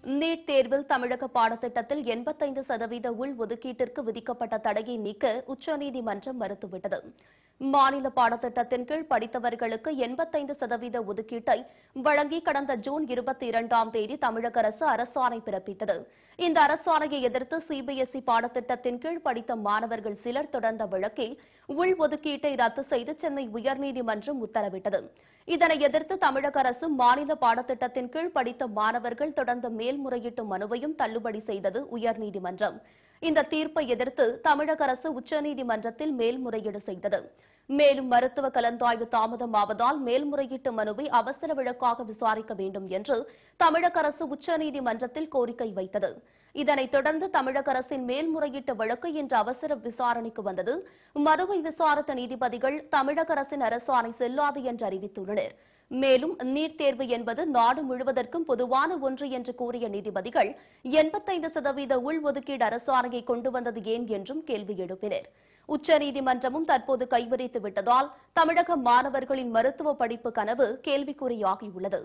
NEET தேர்வில் தமிழக பாடத்திட்டத்தில் 85% உள்ஒதுக்கீட்டிற்கு விதிக்கப்பட்ட தடையை நீக்க உச்சநீதிமன்றம் மறுத்துவிட்டது. மாநில பாடத்திட்டத்தின் கீழ் படித்தவர்களுக்கு 85% ஒதுக்கீட்டை வழங்கி கடந்த ஜூன் 22ஆம் தேதி தமிழக அரசு அரசாணை பிறப்பித்தது. இந்த அரசாணையை எதிர்த்து சிபிஎஸ்இ பாடத்திட்டத்தின் கீழ் படித்த மாணவர்கள் சிலர் தொடர்ந்த வழக்கில் உள்ஒதுக்கீட்டை ரத்து செய்து சென்னை உயர்நீதிமன்றம் உத்தரவிட்டது. இதனை எதிர்த்து தமிழக அரசு மாநில பாடத்திட்டத்தின் கீழ் படித்த மாணவர்கள் தொடர்ந்த மேல்முறையீட்டு மனுவையும் தள்ளுபடி செய்தது உயர்நீதிமன்றம். இந்த தீர்ப்பை எதிர்த்து தமிழக அரசு உச்சநீதிமன்றத்தில் மேல்முறையீடு செய்தது. மேலும் மருத்துவ கலந்தாய்வு தாமதமாவதால் மேல்முறையீட்டு மனுவை அவசர வழக்காக விசாரிக்க வேண்டும் என்று தமிழக அரசு உச்சநீதிமன்றத்தில் கோரிக்கை வைத்தது. இதனைத் தொடர்ந்து தமிழக அரசின் மேல்முறையீட்டு வழக்கு இன்று அவசர விசாரணைக்கு வந்தது. மனுவை விசாரித்த நீதிபதிகள் தமிழக அரசின் அரசாணை செல்லாது என்று அறிவித்துள்ளனர். மேலும் நீட் தேர்வு என்பது நாடு முழுவதற்கும் பொதுவான ஒன்று என்று கூறிய நீதிபதிகள் 85% உள்ஒதுக்கீடு அரசாணையை கொண்டு வந்தது ஏன் என்றும் கேள்வி எழுப்பினர். உச்சநீதிமன்றமும் தற்போது கைவிரித்து விட்டதால் தமிழக மாணவர்களின் மருத்துவ படிப்பு கனவு கேள்விக்குறியாகியுள்ளது.